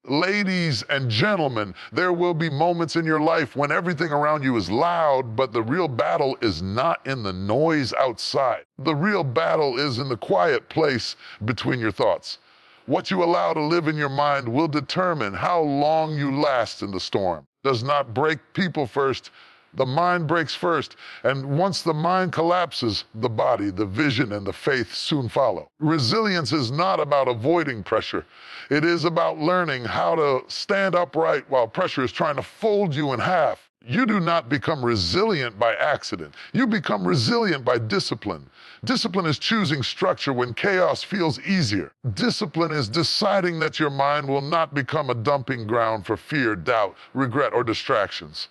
Ladies and gentlemen, there will be moments in your life when everything around you is loud, but the real battle is not in the noise outside. The real battle is in the quiet place between your thoughts. What you allow to live in your mind will determine how long you last in the storm. Does not break people first. The mind breaks first, and once the mind collapses, the body, the vision, and the faith soon follow. Resilience is not about avoiding pressure. It is about learning how to stand upright while pressure is trying to fold you in half. You do not become resilient by accident. You become resilient by discipline. Discipline is choosing structure when chaos feels easier. Discipline is deciding that your mind will not become a dumping ground for fear, doubt, regret, or distractions.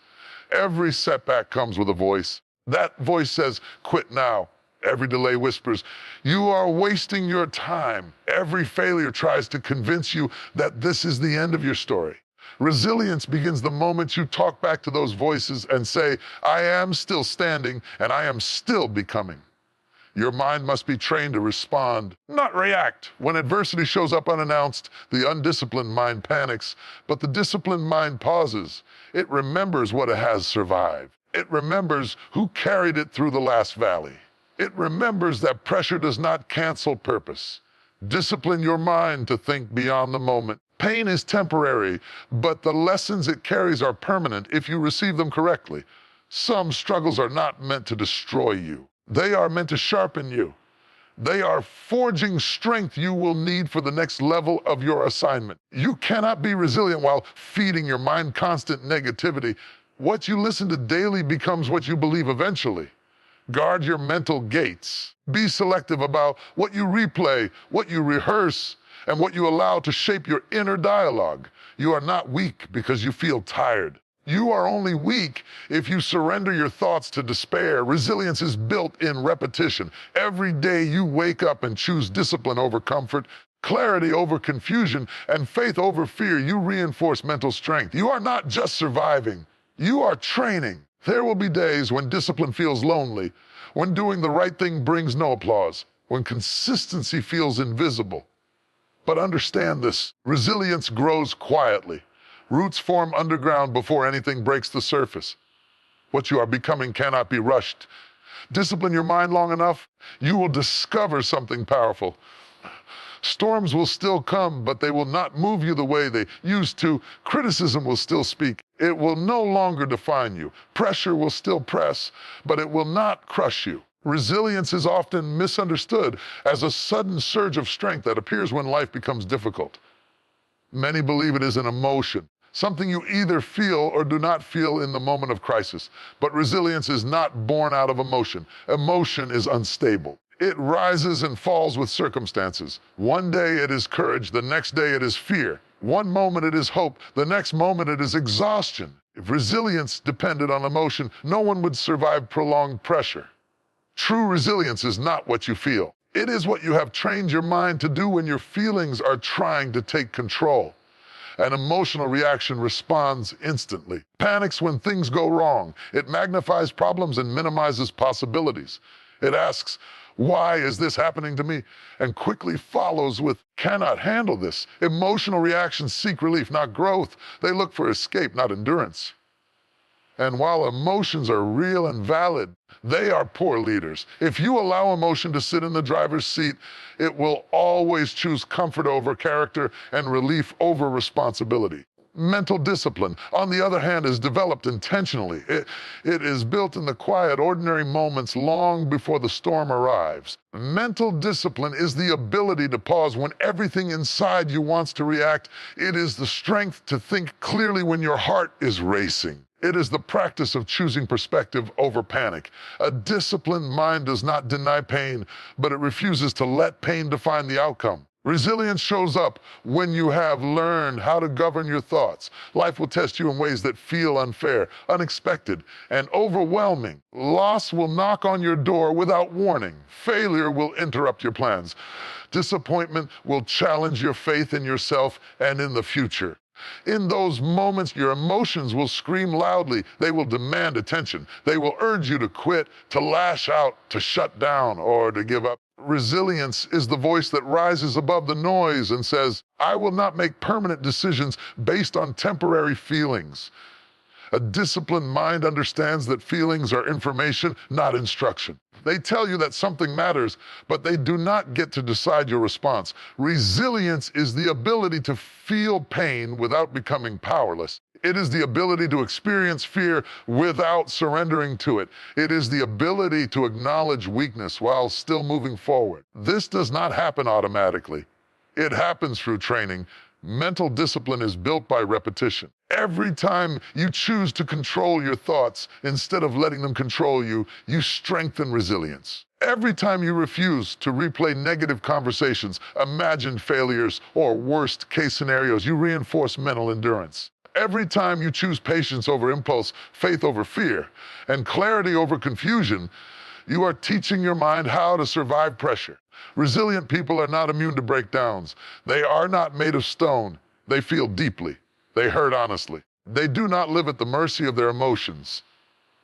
Every setback comes with a voice. That voice says, quit now. Every delay whispers, you are wasting your time. Every failure tries to convince you that this is the end of your story. Resilience begins the moment you talk back to those voices and say, I am still standing and I am still becoming. Your mind must be trained to respond, not react. When adversity shows up unannounced, the undisciplined mind panics, but the disciplined mind pauses. It remembers what it has survived. It remembers who carried it through the last valley. It remembers that pressure does not cancel purpose. Discipline your mind to think beyond the moment. Pain is temporary, but the lessons it carries are permanent if you receive them correctly. Some struggles are not meant to destroy you. They are meant to sharpen you. They are forging strength you will need for the next level of your assignment. You cannot be resilient while feeding your mind constant negativity. What you listen to daily becomes what you believe eventually. Guard your mental gates. Be selective about what you replay, what you rehearse, and what you allow to shape your inner dialogue. You are not weak because you feel tired. You are only weak if you surrender your thoughts to despair. Resilience is built in repetition. Every day you wake up and choose discipline over comfort, clarity over confusion, and faith over fear, you reinforce mental strength. You are not just surviving, you are training. There will be days when discipline feels lonely, when doing the right thing brings no applause, when consistency feels invisible. But understand this, resilience grows quietly. Roots form underground before anything breaks the surface. What you are becoming cannot be rushed. Discipline your mind long enough, you will discover something powerful. Storms will still come, but they will not move you the way they used to. Criticism will still speak. It will no longer define you. Pressure will still press, but it will not crush you. Resilience is often misunderstood as a sudden surge of strength that appears when life becomes difficult. Many believe it is an emotion, something you either feel or do not feel in the moment of crisis. But resilience is not born out of emotion. Emotion is unstable. It rises and falls with circumstances. One day it is courage, the next day it is fear. One moment it is hope, the next moment it is exhaustion. If resilience depended on emotion, no one would survive prolonged pressure. True resilience is not what you feel. It is what you have trained your mind to do when your feelings are trying to take control. An emotional reaction responds instantly. Panics when things go wrong. It magnifies problems and minimizes possibilities. It asks, why is this happening to me? And quickly follows with, cannot handle this. Emotional reactions seek relief, not growth. They look for escape, not endurance. And while emotions are real and valid, they are poor leaders. If you allow emotion to sit in the driver's seat, it will always choose comfort over character and relief over responsibility. Mental discipline, on the other hand, is developed intentionally. It is built in the quiet, ordinary moments long before the storm arrives. Mental discipline is the ability to pause when everything inside you wants to react. It is the strength to think clearly when your heart is racing. It is the practice of choosing perspective over panic. A disciplined mind does not deny pain, but it refuses to let pain define the outcome. Resilience shows up when you have learned how to govern your thoughts. Life will test you in ways that feel unfair, unexpected, and overwhelming. Loss will knock on your door without warning. Failure will interrupt your plans. Disappointment will challenge your faith in yourself and in the future. In those moments, your emotions will scream loudly. They will demand attention. They will urge you to quit, to lash out, to shut down, or to give up. Resilience is the voice that rises above the noise and says, I will not make permanent decisions based on temporary feelings. A disciplined mind understands that feelings are information, not instruction. They tell you that something matters, but they do not get to decide your response. Resilience is the ability to feel pain without becoming powerless. It is the ability to experience fear without surrendering to it. It is the ability to acknowledge weakness while still moving forward. This does not happen automatically. It happens through training. Mental discipline is built by repetition. Every time you choose to control your thoughts instead of letting them control you, you strengthen resilience. Every time you refuse to replay negative conversations, imagined failures, or worst-case scenarios, you reinforce mental endurance. Every time you choose patience over impulse, faith over fear, and clarity over confusion, you are teaching your mind how to survive pressure. Resilient people are not immune to breakdowns. They are not made of stone. They feel deeply. They hurt honestly. They do not live at the mercy of their emotions.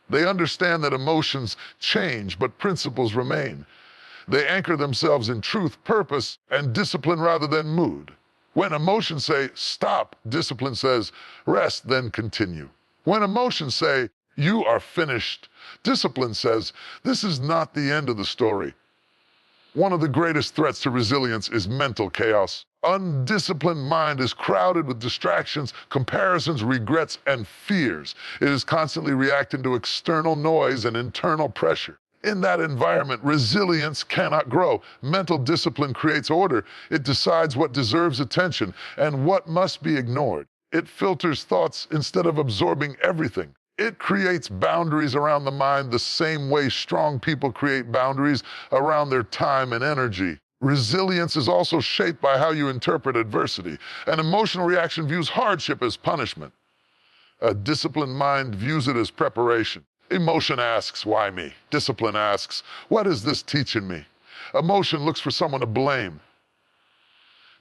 They understand that emotions change, but principles remain. They anchor themselves in truth, purpose, and discipline rather than mood. When emotions say, stop, discipline says, rest, then continue. When emotions say, you are finished, discipline says, this is not the end of the story. One of the greatest threats to resilience is mental chaos. Undisciplined mind is crowded with distractions, comparisons, regrets, and fears. It is constantly reacting to external noise and internal pressure. In that environment, resilience cannot grow. Mental discipline creates order. It decides what deserves attention and what must be ignored. It filters thoughts instead of absorbing everything. It creates boundaries around the mind the same way strong people create boundaries around their time and energy. Resilience is also shaped by how you interpret adversity. An emotional reaction views hardship as punishment. A disciplined mind views it as preparation. Emotion asks, why me? Discipline asks, what is this teaching me? Emotion looks for someone to blame.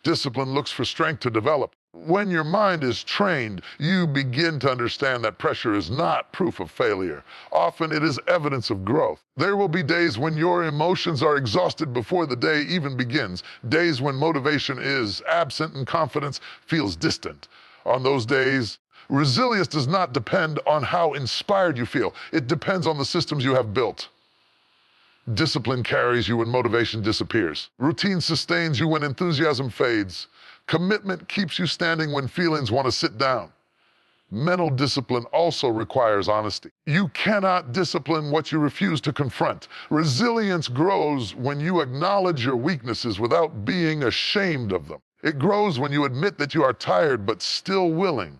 Discipline looks for strength to develop. When your mind is trained, you begin to understand that pressure is not proof of failure. Often it is evidence of growth. There will be days when your emotions are exhausted before the day even begins, days when motivation is absent and confidence feels distant. On those days, resilience does not depend on how inspired you feel. It depends on the systems you have built. Discipline carries you when motivation disappears. Routine sustains you when enthusiasm fades. Commitment keeps you standing when feelings want to sit down. Mental discipline also requires honesty. You cannot discipline what you refuse to confront. Resilience grows when you acknowledge your weaknesses without being ashamed of them. It grows when you admit that you are tired but still willing,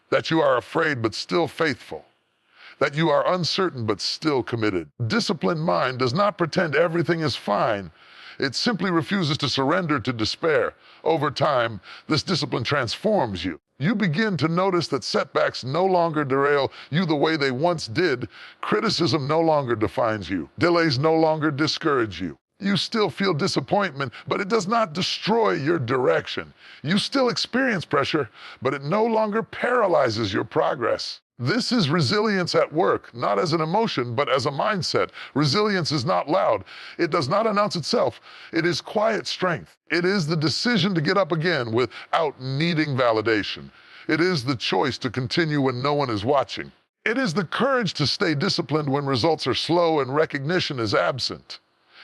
that you are afraid but still faithful, that you are uncertain but still committed. Disciplined mind does not pretend everything is fine. It simply refuses to surrender to despair. Over time, this discipline transforms you. You begin to notice that setbacks no longer derail you the way they once did. Criticism no longer defines you. Delays no longer discourage you. You still feel disappointment, but it does not destroy your direction. You still experience pressure, but it no longer paralyzes your progress. This is resilience at work, not as an emotion, but as a mindset. Resilience is not loud. It does not announce itself. It is quiet strength. It is the decision to get up again without needing validation. It is the choice to continue when no one is watching. It is the courage to stay disciplined when results are slow and recognition is absent.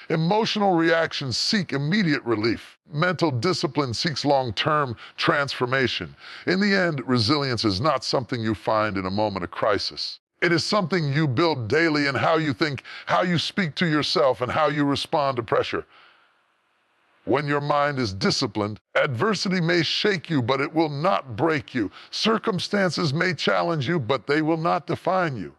Emotional reactions seek immediate relief. Mental discipline seeks long-term transformation. In the end, resilience is not something you find in a moment of crisis. It is something you build daily in how you think, how you speak to yourself, and how you respond to pressure. When your mind is disciplined, adversity may shake you, but it will not break you. Circumstances may challenge you, but they will not define you.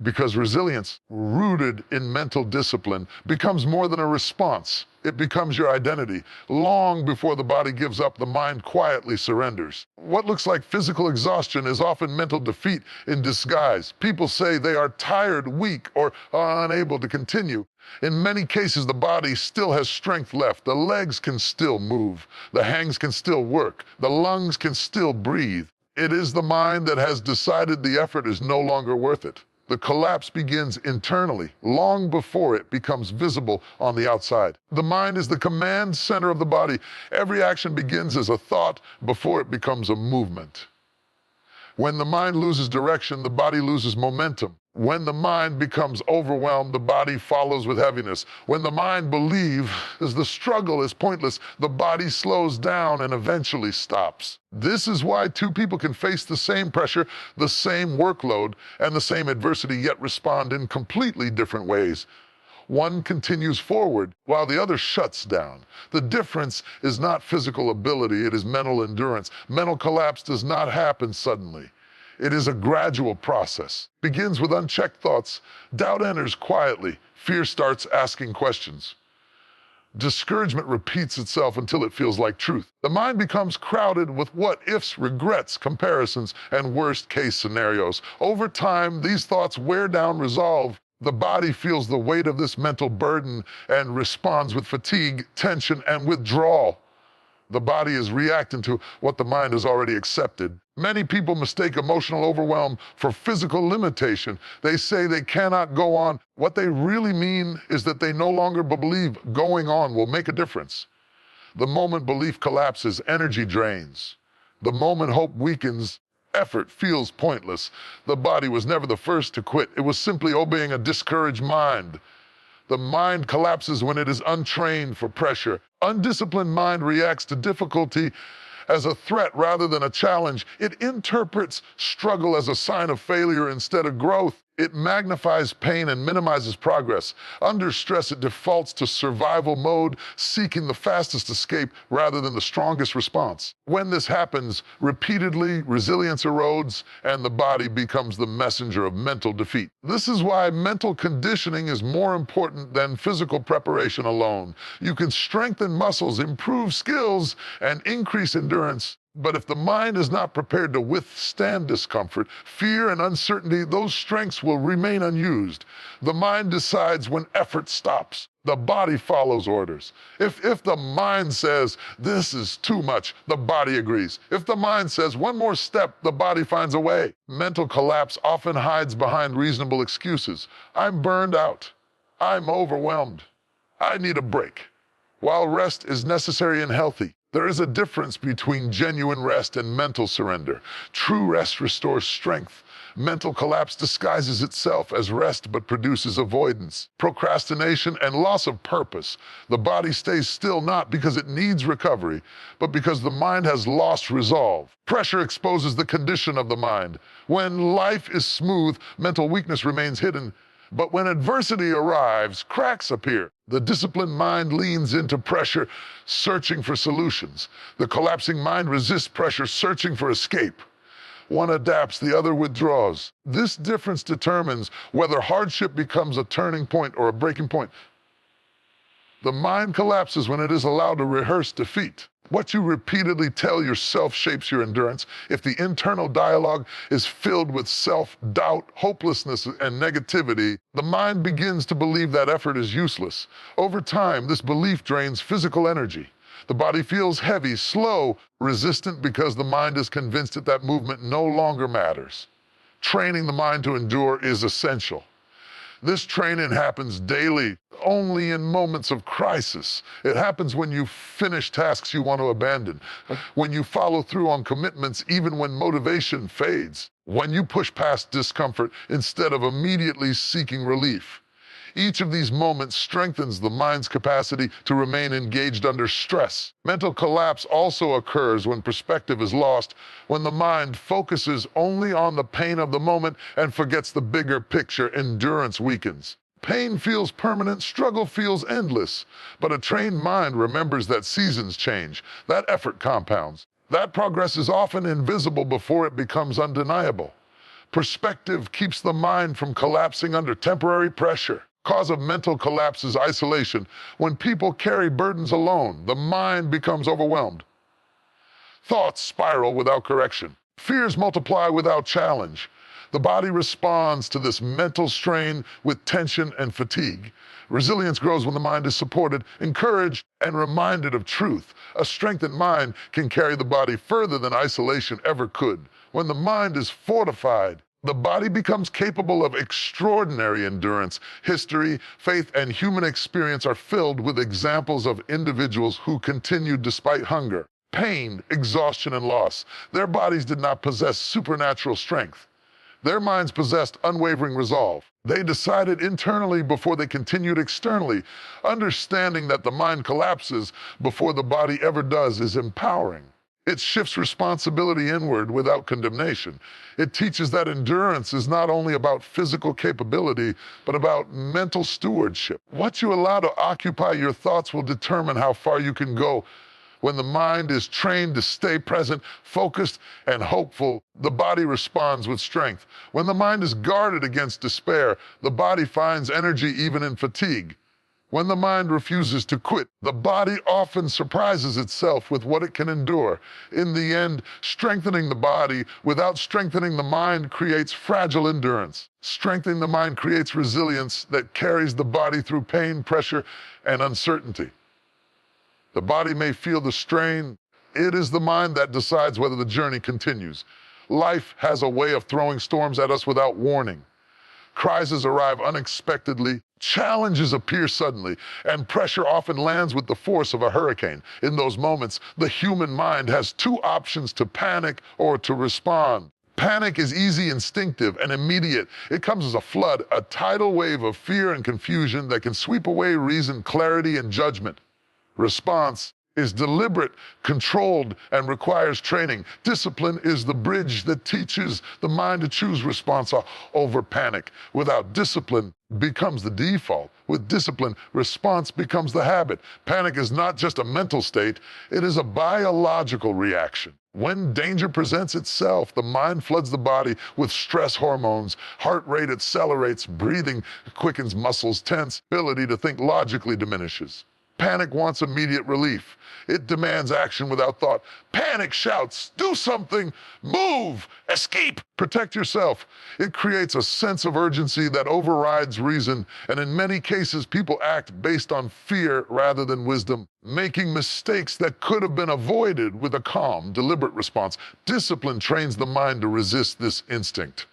Because resilience, rooted in mental discipline, becomes more than a response. It becomes your identity. Long before the body gives up, the mind quietly surrenders. What looks like physical exhaustion is often mental defeat in disguise. People say they are tired, weak, or unable to continue. In many cases, the body still has strength left. The legs can still move. The hands can still work. The lungs can still breathe. It is the mind that has decided the effort is no longer worth it. The collapse begins internally, long before it becomes visible on the outside. The mind is the command center of the body. Every action begins as a thought before it becomes a movement. When the mind loses direction, the body loses momentum. When the mind becomes overwhelmed, the body follows with heaviness. When the mind believes the struggle is pointless, the body slows down and eventually stops. This is why two people can face the same pressure, the same workload, and the same adversity, yet respond in completely different ways. One continues forward while the other shuts down. The difference is not physical ability, it is mental endurance. Mental collapse does not happen suddenly. It is a gradual process. Begins with unchecked thoughts. Doubt enters quietly. Fear starts asking questions. Discouragement repeats itself until it feels like truth. The mind becomes crowded with what-ifs, regrets, comparisons, and worst-case scenarios. Over time, these thoughts wear down resolve. The body feels the weight of this mental burden and responds with fatigue, tension, and withdrawal. The body is reacting to what the mind has already accepted. Many people mistake emotional overwhelm for physical limitation. They say they cannot go on. What they really mean is that they no longer believe going on will make a difference. The moment belief collapses, energy drains. The moment hope weakens, effort feels pointless. The body was never the first to quit. It was simply obeying a discouraged mind. The mind collapses when it is untrained for pressure. Undisciplined mind reacts to difficulty as a threat rather than a challenge. It interprets struggle as a sign of failure instead of growth. It magnifies pain and minimizes progress. Under stress, it defaults to survival mode, seeking the fastest escape rather than the strongest response. When this happens repeatedly, resilience erodes, and the body becomes the messenger of mental defeat. This is why mental conditioning is more important than physical preparation alone. You can strengthen muscles, improve skills, and increase endurance. But if the mind is not prepared to withstand discomfort, fear, and uncertainty, those strengths will remain unused. The mind decides when effort stops. The body follows orders. If the mind says, this is too much, the body agrees. If the mind says, one more step, the body finds a way. Mental collapse often hides behind reasonable excuses. I'm burned out. I'm overwhelmed. I need a break. While rest is necessary and healthy, there is a difference between genuine rest and mental surrender. True rest restores strength. Mental collapse disguises itself as rest but produces avoidance, procrastination, and loss of purpose. The body stays still not because it needs recovery, but because the mind has lost resolve. Pressure exposes the condition of the mind. When life is smooth, mental weakness remains hidden. But when adversity arrives, cracks appear. The disciplined mind leans into pressure, searching for solutions. The collapsing mind resists pressure, searching for escape. One adapts, the other withdraws. This difference determines whether hardship becomes a turning point or a breaking point. The mind collapses when it is allowed to rehearse defeat. What you repeatedly tell yourself shapes your endurance. If the internal dialogue is filled with self-doubt, hopelessness, and negativity, the mind begins to believe that effort is useless. Over time, this belief drains physical energy. The body feels heavy, slow, resistant because the mind is convinced that movement no longer matters. Training the mind to endure is essential. This training happens daily, only in moments of crisis. It happens when you finish tasks you want to abandon, when you follow through on commitments even when motivation fades, when you push past discomfort instead of immediately seeking relief. Each of these moments strengthens the mind's capacity to remain engaged under stress. Mental collapse also occurs when perspective is lost, when the mind focuses only on the pain of the moment and forgets the bigger picture. Endurance weakens. Pain feels permanent, struggle feels endless. But a trained mind remembers that seasons change, that effort compounds. That progress is often invisible before it becomes undeniable. Perspective keeps the mind from collapsing under temporary pressure. Cause of mental collapse is isolation. When people carry burdens alone, the mind becomes overwhelmed. Thoughts spiral without correction. Fears multiply without challenge. The body responds to this mental strain with tension and fatigue. Resilience grows when the mind is supported, encouraged, and reminded of truth. A strengthened mind can carry the body further than isolation ever could. When the mind is fortified, the body becomes capable of extraordinary endurance. History, faith, and human experience are filled with examples of individuals who continued despite hunger, pain, exhaustion, and loss. Their bodies did not possess supernatural strength. Their minds possessed unwavering resolve. They decided internally before they continued externally. Understanding that the mind collapses before the body ever does is empowering. It shifts responsibility inward without condemnation. It teaches that endurance is not only about physical capability, but about mental stewardship. What you allow to occupy your thoughts will determine how far you can go. When the mind is trained to stay present, focused, and hopeful, the body responds with strength. When the mind is guarded against despair, the body finds energy even in fatigue. When the mind refuses to quit, the body often surprises itself with what it can endure. In the end, strengthening the body without strengthening the mind creates fragile endurance. Strengthening the mind creates resilience that carries the body through pain, pressure, and uncertainty. The body may feel the strain. It is the mind that decides whether the journey continues. Life has a way of throwing storms at us without warning. Crises arrive unexpectedly, challenges appear suddenly, and pressure often lands with the force of a hurricane. In those moments, the human mind has two options: to panic or to respond. Panic is easy, instinctive, and immediate. It comes as a flood, a tidal wave of fear and confusion that can sweep away reason, clarity, and judgment. Response is deliberate, controlled, and requires training. Discipline is the bridge that teaches the mind to choose response over panic. Without discipline, becomes the default. With discipline, response becomes the habit. Panic is not just a mental state, it is a biological reaction. When danger presents itself, the mind floods the body with stress hormones. Heart rate accelerates, breathing quickens, muscles tense, ability to think logically diminishes. Panic wants immediate relief. It demands action without thought. Panic shouts, do something, move, escape, protect yourself. It creates a sense of urgency that overrides reason, and in many cases, people act based on fear rather than wisdom, making mistakes that could have been avoided with a calm, deliberate response. Discipline trains the mind to resist this instinct.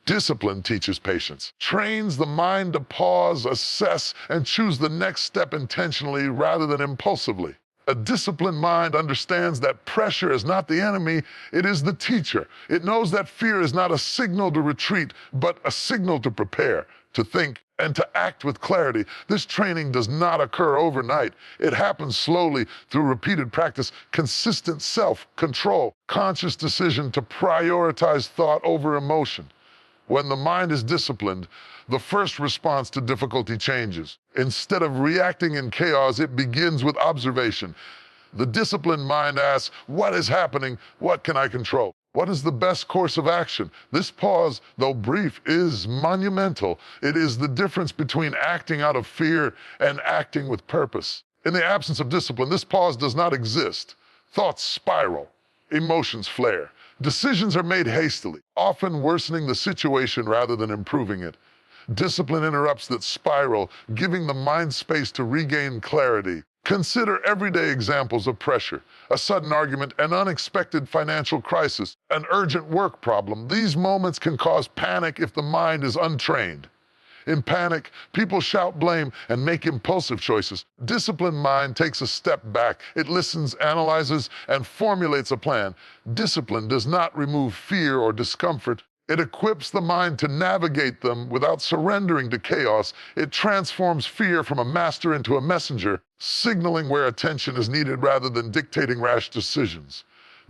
Discipline teaches patience, trains the mind to pause, assess, and choose the next step intentionally rather than impulsively. A disciplined mind understands that pressure is not the enemy, it is the teacher. It knows that fear is not a signal to retreat, but a signal to prepare, to think, and to act with clarity. This training does not occur overnight. It happens slowly through repeated practice, consistent self-control, conscious decision to prioritize thought over emotion. When the mind is disciplined, the first response to difficulty changes. Instead of reacting in chaos, it begins with observation. The disciplined mind asks, what is happening? What can I control? What is the best course of action? This pause, though brief, is monumental. It is the difference between acting out of fear and acting with purpose. In the absence of discipline, this pause does not exist. Thoughts spiral, emotions flare. Decisions are made hastily, often worsening the situation rather than improving it. Discipline interrupts that spiral, giving the mind space to regain clarity. Consider everyday examples of pressure: a sudden argument, an unexpected financial crisis, an urgent work problem. These moments can cause panic if the mind is untrained. In panic, people shout blame and make impulsive choices. Disciplined mind takes a step back. It listens, analyzes, and formulates a plan. Discipline does not remove fear or discomfort. It equips the mind to navigate them without surrendering to chaos. It transforms fear from a master into a messenger, signaling where attention is needed rather than dictating rash decisions.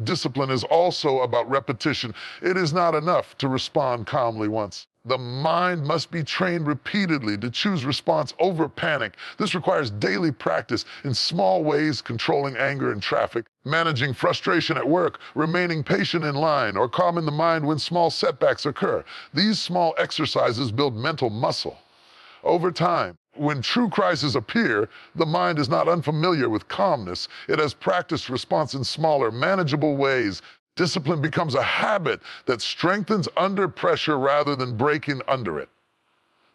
Discipline is also about repetition. It is not enough to respond calmly once. The mind must be trained repeatedly to choose response over panic. This requires daily practice in small ways: controlling anger in traffic, managing frustration at work, remaining patient in line, or calming the mind when small setbacks occur. These small exercises build mental muscle. Over time, when true crises appear, the mind is not unfamiliar with calmness. It has practiced response in smaller, manageable ways. Discipline becomes a habit that strengthens under pressure rather than breaking under it.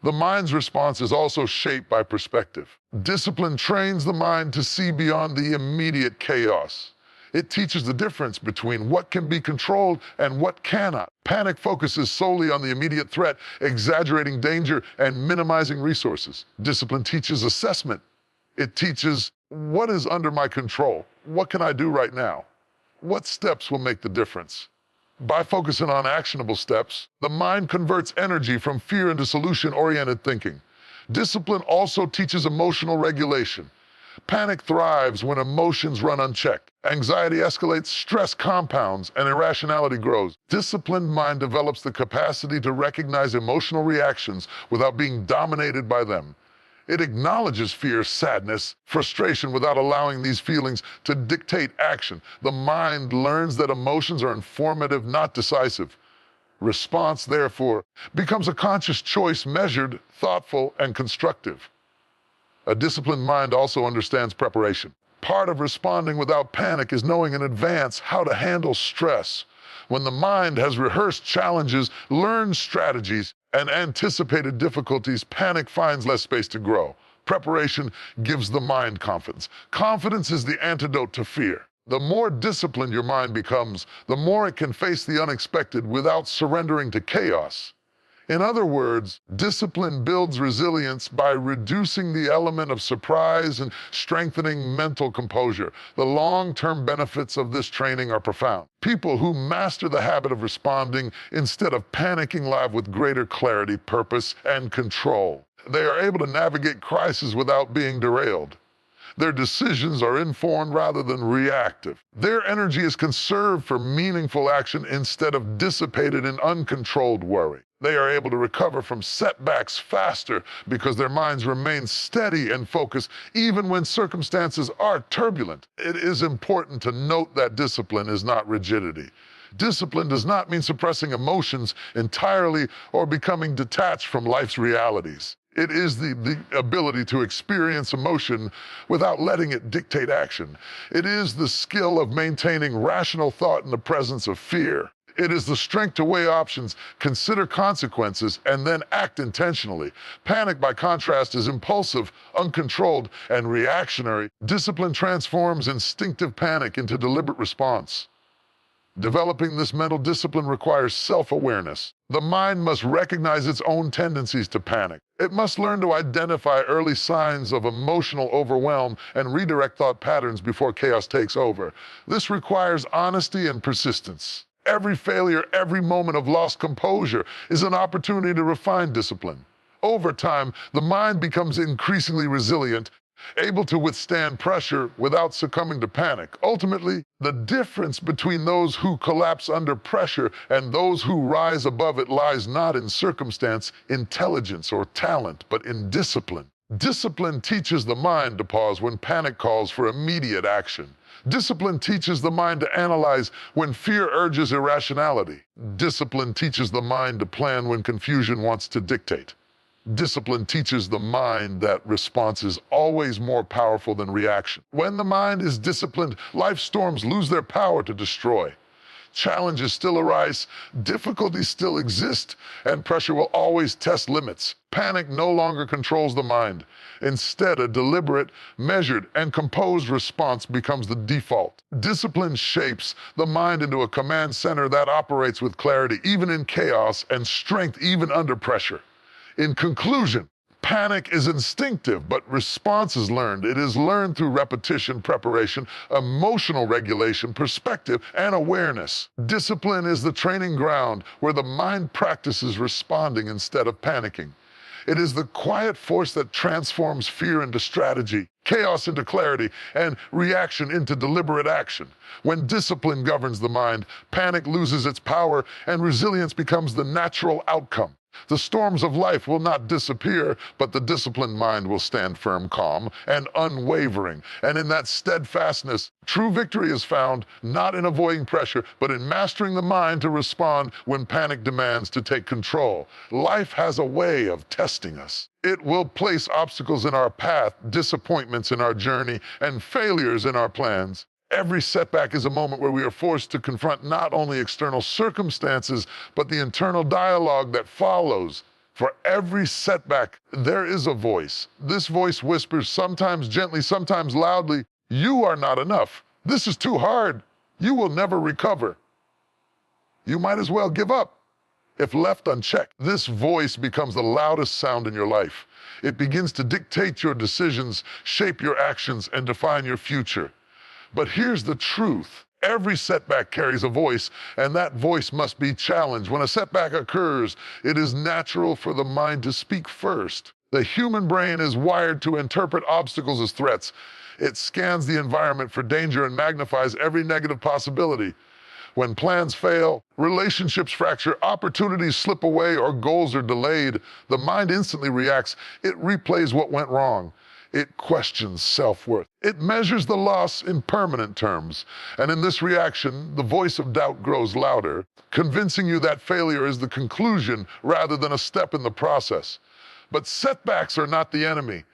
The mind's response is also shaped by perspective. Discipline trains the mind to see beyond the immediate chaos. It teaches the difference between what can be controlled and what cannot. Panic focuses solely on the immediate threat, exaggerating danger and minimizing resources. Discipline teaches assessment. It teaches what is under my control. What can I do right now? What steps will make the difference? By focusing on actionable steps, the mind converts energy from fear into solution-oriented thinking. Discipline also teaches emotional regulation. Panic thrives when emotions run unchecked. Anxiety escalates, stress compounds, and irrationality grows. Disciplined mind develops the capacity to recognize emotional reactions without being dominated by them. It acknowledges fear, sadness, frustration without allowing these feelings to dictate action. The mind learns that emotions are informative, not decisive. Response, therefore, becomes a conscious choice, measured, thoughtful, and constructive. A disciplined mind also understands preparation. Part of responding without panic is knowing in advance how to handle stress. When the mind has rehearsed challenges, learned strategies, and anticipated difficulties, panic finds less space to grow. Preparation gives the mind confidence. Confidence is the antidote to fear. The more disciplined your mind becomes, the more it can face the unexpected without surrendering to chaos. In other words, discipline builds resilience by reducing the element of surprise and strengthening mental composure. The long-term benefits of this training are profound. People who master the habit of responding instead of panicking live with greater clarity, purpose, and control. They are able to navigate crises without being derailed. Their decisions are informed rather than reactive. Their energy is conserved for meaningful action instead of dissipated in uncontrolled worry. They are able to recover from setbacks faster because their minds remain steady and focused even when circumstances are turbulent. It is important to note that discipline is not rigidity. Discipline does not mean suppressing emotions entirely or becoming detached from life's realities. It is the ability to experience emotion without letting it dictate action. It is the skill of maintaining rational thought in the presence of fear. It is the strength to weigh options, consider consequences, and then act intentionally. Panic, by contrast, is impulsive, uncontrolled, and reactionary. Discipline transforms instinctive panic into deliberate response. Developing this mental discipline requires self-awareness. The mind must recognize its own tendencies to panic. It must learn to identify early signs of emotional overwhelm and redirect thought patterns before chaos takes over. This requires honesty and persistence. Every failure, every moment of lost composure is an opportunity to refine discipline. Over time, the mind becomes increasingly resilient, able to withstand pressure without succumbing to panic. Ultimately, the difference between those who collapse under pressure and those who rise above it lies not in circumstance, intelligence, or talent, but in discipline. Discipline teaches the mind to pause when panic calls for immediate action. Discipline teaches the mind to analyze when fear urges irrationality. Discipline teaches the mind to plan when confusion wants to dictate. Discipline teaches the mind that response is always more powerful than reaction. When the mind is disciplined, life storms lose their power to destroy. Challenges still arise, difficulties still exist, and pressure will always test limits. Panic no longer controls the mind. Instead, a deliberate, measured, and composed response becomes the default. Discipline shapes the mind into a command center that operates with clarity even in chaos and strength even under pressure. In conclusion, panic is instinctive, but response is learned. It is learned through repetition, preparation, emotional regulation, perspective, and awareness. Discipline is the training ground where the mind practices responding instead of panicking. It is the quiet force that transforms fear into strategy, chaos into clarity, and reaction into deliberate action. When discipline governs the mind, panic loses its power and resilience becomes the natural outcome. The storms of life will not disappear, but the disciplined mind will stand firm, calm, and unwavering. And in that steadfastness, true victory is found not in avoiding pressure, but in mastering the mind to respond when panic demands to take control. Life has a way of testing us. It will place obstacles in our path, disappointments in our journey, and failures in our plans. Every setback is a moment where we are forced to confront not only external circumstances, but the internal dialogue that follows. For every setback, there is a voice. This voice whispers, sometimes gently, sometimes loudly, "You are not enough. This is too hard. You will never recover. You might as well give up." If left unchecked, this voice becomes the loudest sound in your life. It begins to dictate your decisions, shape your actions, and define your future. But here's the truth. Every setback carries a voice, and that voice must be challenged. When a setback occurs, it is natural for the mind to speak first. The human brain is wired to interpret obstacles as threats. It scans the environment for danger and magnifies every negative possibility. When plans fail, relationships fracture, opportunities slip away, or goals are delayed, the mind instantly reacts. It replays what went wrong. It questions self-worth. It measures the loss in permanent terms. And in this reaction, the voice of doubt grows louder, convincing you that failure is the conclusion rather than a step in the process. But setbacks are not the enemy.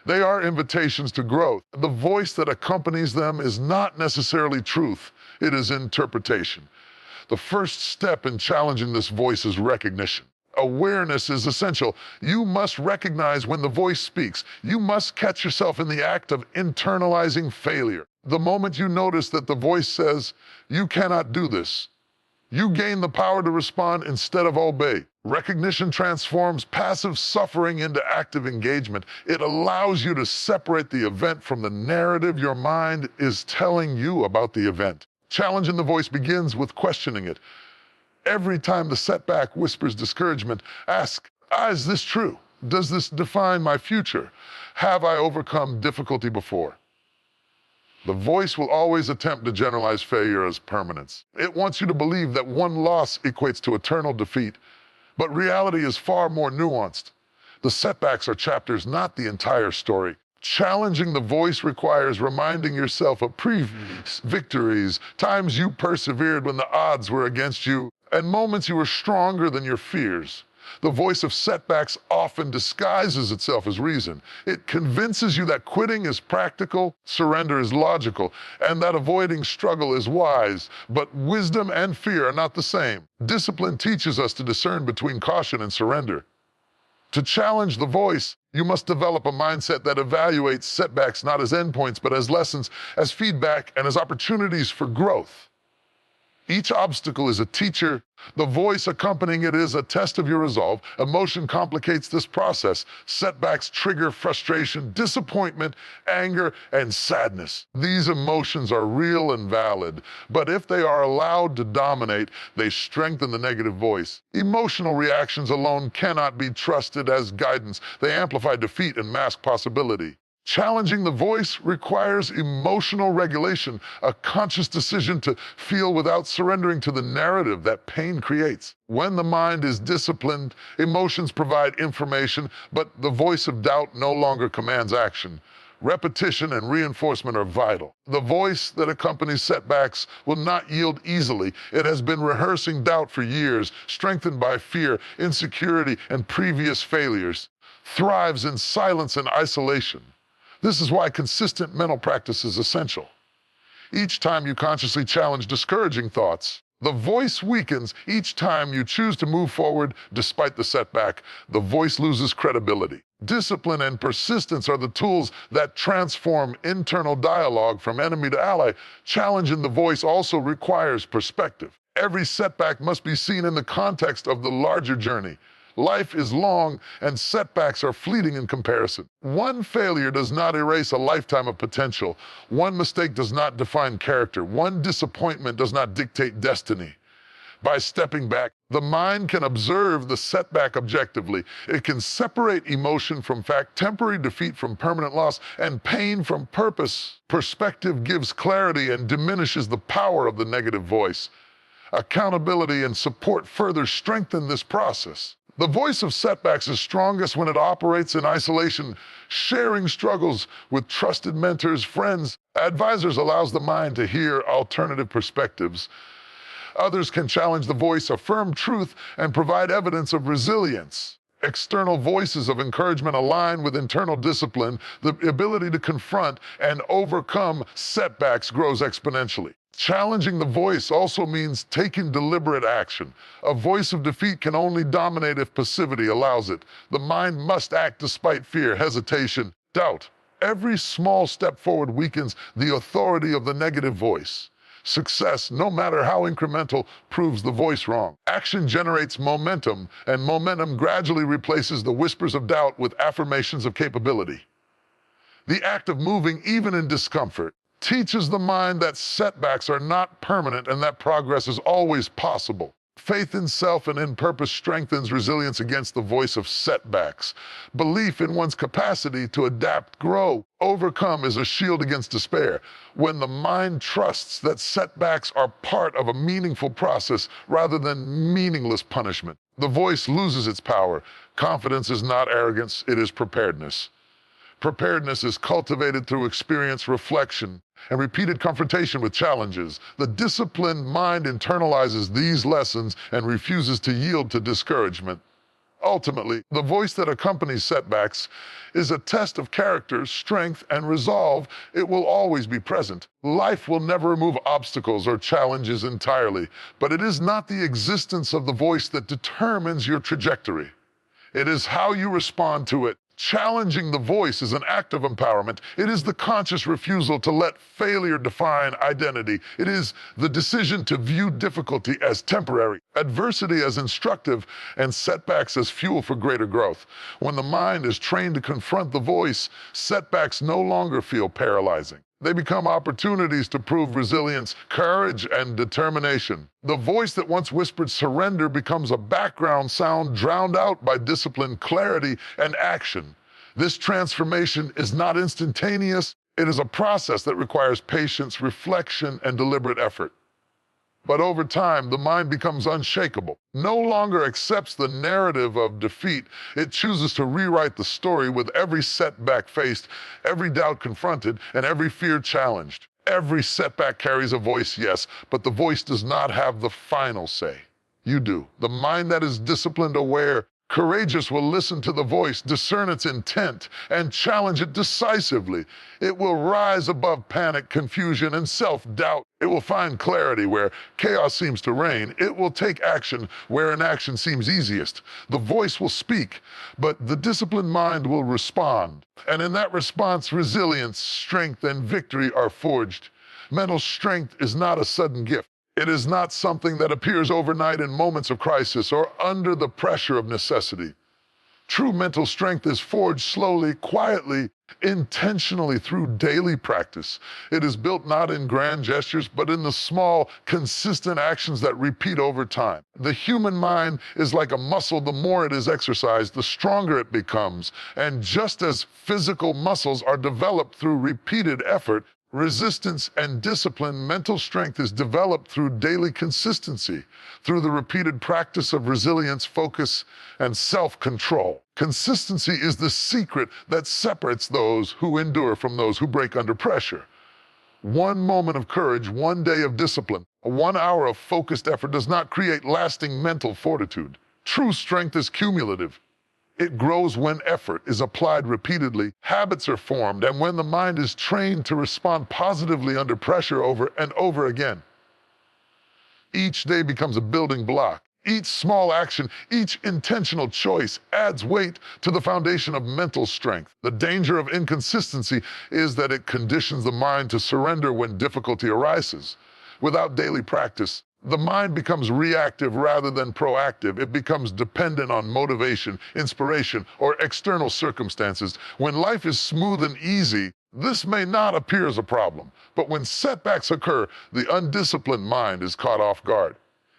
They are invitations to growth. The voice that accompanies them is not necessarily truth. It is interpretation. The first step in challenging this voice is recognition. Awareness is essential. You must recognize when the voice speaks. You must catch yourself in the act of internalizing failure. The moment you notice that the voice says, "You cannot do this," you gain the power to respond instead of obey. Recognition transforms passive suffering into active engagement. It allows you to separate the event from the narrative your mind is telling you about the event. Challenging the voice begins with questioning it. Every time the setback whispers discouragement, ask, is this true? Does this define my future? Have I overcome difficulty before? The voice will always attempt to generalize failure as permanence. It wants you to believe that one loss equates to eternal defeat, but reality is far more nuanced. The setbacks are chapters, not the entire story. Challenging the voice requires reminding yourself of previous victories, times you persevered when the odds were against you, and moments you were stronger than your fears. The voice of setbacks often disguises itself as reason. It convinces you that quitting is practical, surrender is logical, and that avoiding struggle is wise. But wisdom and fear are not the same. Discipline teaches us to discern between caution and surrender. To challenge the voice, you must develop a mindset that evaluates setbacks not as endpoints, but as lessons, as feedback, and as opportunities for growth. Each obstacle is a teacher. The voice accompanying it is a test of your resolve. Emotion complicates this process. Setbacks trigger frustration, disappointment, anger, and sadness. These emotions are real and valid, but if they are allowed to dominate, they strengthen the negative voice. Emotional reactions alone cannot be trusted as guidance. They amplify defeat and mask possibility. Challenging the voice requires emotional regulation, a conscious decision to feel without surrendering to the narrative that pain creates. When the mind is disciplined, emotions provide information, but the voice of doubt no longer commands action. Repetition and reinforcement are vital. The voice that accompanies setbacks will not yield easily. It has been rehearsing doubt for years, strengthened by fear, insecurity, and previous failures. Thrives in silence and isolation. This is why consistent mental practice is essential. Each time you consciously challenge discouraging thoughts, the voice weakens. Each time you choose to move forward despite the setback, the voice loses credibility. Discipline and persistence are the tools that transform internal dialogue from enemy to ally. Challenging the voice also requires perspective. Every setback must be seen in the context of the larger journey. Life is long, and setbacks are fleeting in comparison. One failure does not erase a lifetime of potential. One mistake does not define character. One disappointment does not dictate destiny. By stepping back, the mind can observe the setback objectively. It can separate emotion from fact, temporary defeat from permanent loss, and pain from purpose. Perspective gives clarity and diminishes the power of the negative voice. Accountability and support further strengthen this process. The voice of setbacks is strongest when it operates in isolation. Sharing struggles with trusted mentors, friends, advisors allows the mind to hear alternative perspectives. Others can challenge the voice, affirm truth, and provide evidence of resilience. External voices of encouragement align with internal discipline. The ability to confront and overcome setbacks grows exponentially. Challenging the voice also means taking deliberate action. A voice of defeat can only dominate if passivity allows it. The mind must act despite fear, hesitation, doubt. Every small step forward weakens the authority of the negative voice. Success, no matter how incremental, proves the voice wrong. Action generates momentum, and momentum gradually replaces the whispers of doubt with affirmations of capability. The act of moving, even in discomfort, teaches the mind that setbacks are not permanent and that progress is always possible. Faith in self and in purpose strengthens resilience against the voice of setbacks. Belief in one's capacity to adapt, grow, overcome is a shield against despair. When the mind trusts that setbacks are part of a meaningful process rather than meaningless punishment, the voice loses its power. Confidence is not arrogance, it is preparedness. Preparedness is cultivated through experience, reflection, and repeated confrontation with challenges. The disciplined mind internalizes these lessons and refuses to yield to discouragement. Ultimately, the voice that accompanies setbacks is a test of character, strength, and resolve. It will always be present. Life will never remove obstacles or challenges entirely, but it is not the existence of the voice that determines your trajectory. It is how you respond to it. Challenging the voice is an act of empowerment. It is the conscious refusal to let failure define identity. It is the decision to view difficulty as temporary, adversity as instructive, and setbacks as fuel for greater growth. When the mind is trained to confront the voice, setbacks no longer feel paralyzing. They become opportunities to prove resilience, courage, and determination. The voice that once whispered surrender becomes a background sound drowned out by discipline, clarity, and action. This transformation is not instantaneous. It is a process that requires patience, reflection, and deliberate effort. But over time, the mind becomes unshakable, no longer accepts the narrative of defeat. It chooses to rewrite the story with every setback faced, every doubt confronted, and every fear challenged. Every setback carries a voice, yes, but the voice does not have the final say. You do. The mind that is disciplined, aware, courageous will listen to the voice, discern its intent, and challenge it decisively. It will rise above panic, confusion, and self-doubt. It will find clarity where chaos seems to reign. It will take action where inaction seems easiest. The voice will speak, but the disciplined mind will respond. And in that response, resilience, strength, and victory are forged. Mental strength is not a sudden gift. It is not something that appears overnight in moments of crisis or under the pressure of necessity. True mental strength is forged slowly, quietly, intentionally through daily practice. It is built not in grand gestures, but in the small, consistent actions that repeat over time. The human mind is like a muscle. The more it is exercised, the stronger it becomes. And just as physical muscles are developed through repeated effort, resistance and discipline, mental strength is developed through daily consistency, through the repeated practice of resilience, focus, and self-control. Consistency is the secret that separates those who endure from those who break under pressure. One moment of courage, one day of discipline, 1 hour of focused effort does not create lasting mental fortitude. True strength is cumulative. It grows when effort is applied repeatedly, habits are formed, and when the mind is trained to respond positively under pressure over and over again. Each day becomes a building block. Each small action, each intentional choice adds weight to the foundation of mental strength. The danger of inconsistency is that it conditions the mind to surrender when difficulty arises. Without daily practice, the mind becomes reactive rather than proactive. It becomes dependent on motivation, inspiration, or external circumstances. When life is smooth and easy, this may not appear as a problem. But when setbacks occur, the undisciplined mind is caught off guard.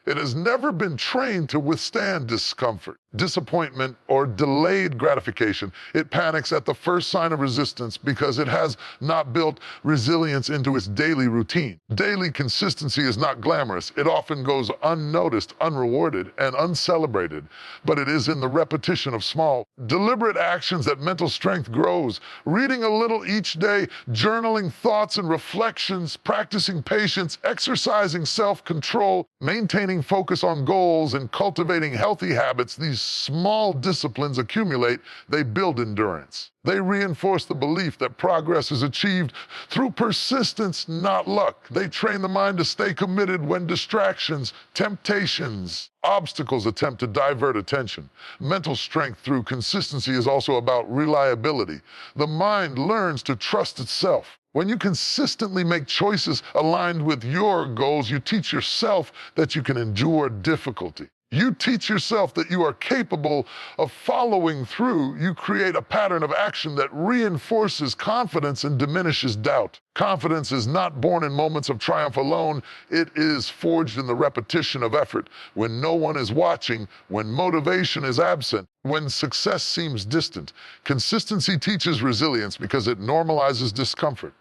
It has never been trained to withstand discomfort, disappointment, or delayed gratification. It panics at the first sign of resistance because it has not built resilience into its daily routine. Daily consistency is not glamorous. It often goes unnoticed, unrewarded, and uncelebrated. But it is in the repetition of small, deliberate actions that mental strength grows. Reading a little each day, journaling thoughts and reflections, practicing patience, exercising self-control, maintaining focus on goals, and cultivating healthy habits, these these small disciplines accumulate, they build endurance. They reinforce the belief that progress is achieved through persistence, not luck. They train the mind to stay committed when distractions, temptations, obstacles attempt to divert attention. Mental strength through consistency is also about reliability. The mind learns to trust itself. When you consistently make choices aligned with your goals, you teach yourself that you can endure difficulty. You teach yourself that you are capable of following through. You create a pattern of action that reinforces confidence and diminishes doubt. Confidence is not born in moments of triumph alone. It is forged in the repetition of effort. When no one is watching, when motivation is absent, when success seems distant. Consistency teaches resilience because it normalizes discomfort.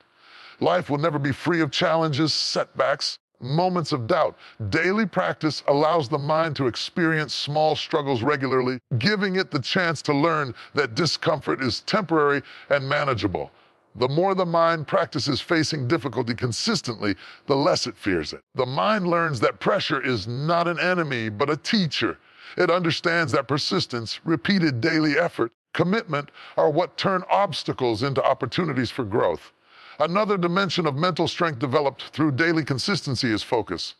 Life will never be free of challenges, setbacks, moments of doubt. Daily practice allows the mind to experience small struggles regularly, giving it the chance to learn that discomfort is temporary and manageable. The more the mind practices facing difficulty consistently, the less it fears it. The mind learns that pressure is not an enemy, but a teacher. It understands that persistence, repeated daily effort, commitment are what turn obstacles into opportunities for growth. Another dimension of mental strength developed through daily consistency is focus.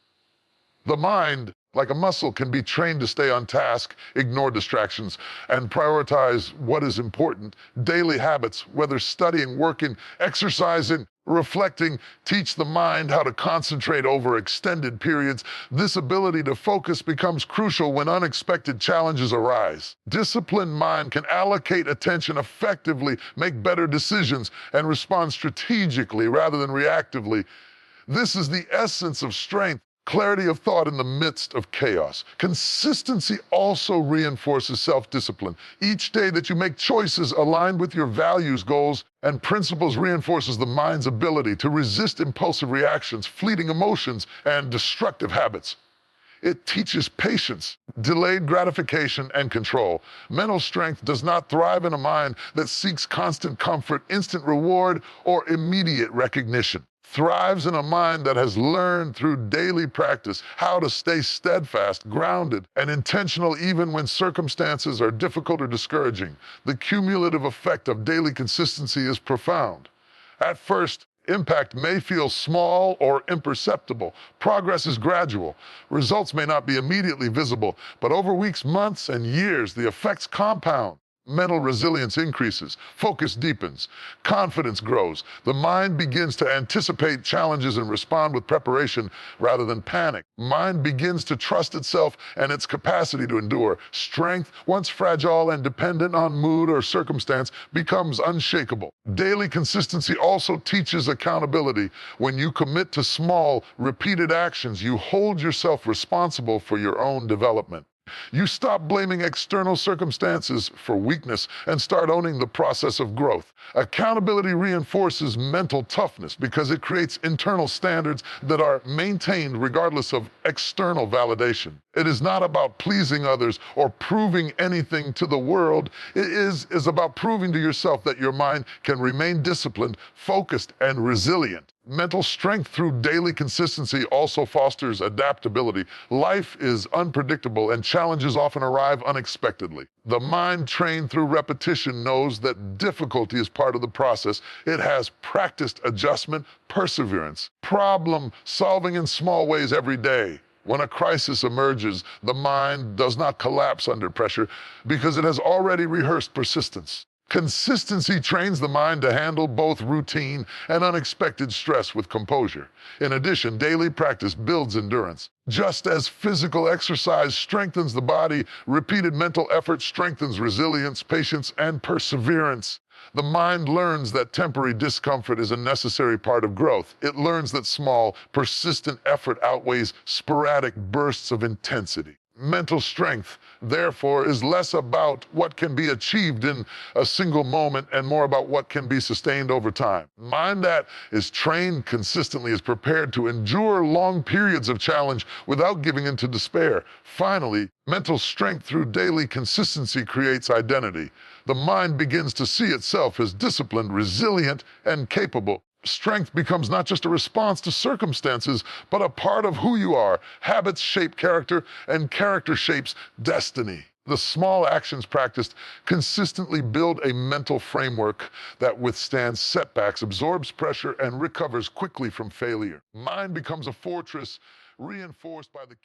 The mind, like a muscle, can be trained to stay on task, ignore distractions, and prioritize what is important. Daily habits, whether studying, working, exercising, reflecting, teach the mind how to concentrate over extended periods. This ability to focus becomes crucial when unexpected challenges arise. Disciplined mind can allocate attention effectively, make better decisions, and respond strategically rather than reactively. This is the essence of strength. Clarity of thought in the midst of chaos. Consistency also reinforces self-discipline. Each day that you make choices aligned with your values, goals, and principles reinforces the mind's ability to resist impulsive reactions, fleeting emotions, and destructive habits. It teaches patience, delayed gratification, and control. Mental strength does not thrive in a mind that seeks constant comfort, instant reward, or immediate recognition. Thrives in a mind that has learned through daily practice how to stay steadfast, grounded, and intentional even when circumstances are difficult or discouraging. The cumulative effect of daily consistency is profound. At first, impact may feel small or imperceptible. Progress is gradual. Results may not be immediately visible, but over weeks, months, and years, the effects compound. Mental resilience increases, focus deepens, confidence grows. The mind begins to anticipate challenges and respond with preparation rather than panic. Mind begins to trust itself and its capacity to endure. Strength, once fragile and dependent on mood or circumstance, becomes unshakable. Daily consistency also teaches accountability. When you commit to small, repeated actions, you hold yourself responsible for your own development. You stop blaming external circumstances for weakness and start owning the process of growth. Accountability reinforces mental toughness because it creates internal standards that are maintained regardless of external validation. It is not about pleasing others or proving anything to the world. It is about proving to yourself that your mind can remain disciplined, focused, and resilient. Mental strength through daily consistency also fosters adaptability. Life is unpredictable and challenges often arrive unexpectedly. The mind trained through repetition knows that difficulty is part of the process. It has practiced adjustment, perseverance, problem solving in small ways every day. When a crisis emerges, the mind does not collapse under pressure because it has already rehearsed persistence. Consistency trains the mind to handle both routine and unexpected stress with composure. In addition, daily practice builds endurance. Just as physical exercise strengthens the body, repeated mental effort strengthens resilience, patience, and perseverance. The mind learns that temporary discomfort is a necessary part of growth. It learns that small, persistent effort outweighs sporadic bursts of intensity. Mental strength, therefore, is less about what can be achieved in a single moment and more about what can be sustained over time. Mind that is trained consistently is prepared to endure long periods of challenge without giving in to despair. Finally, mental strength through daily consistency creates identity. The mind begins to see itself as disciplined, resilient, and capable. Strength becomes not just a response to circumstances, but a part of who you are. Habits shape character, and character shapes destiny. The small actions practiced consistently build a mental framework that withstands setbacks, absorbs pressure, and recovers quickly from failure. Mind becomes a fortress reinforced by the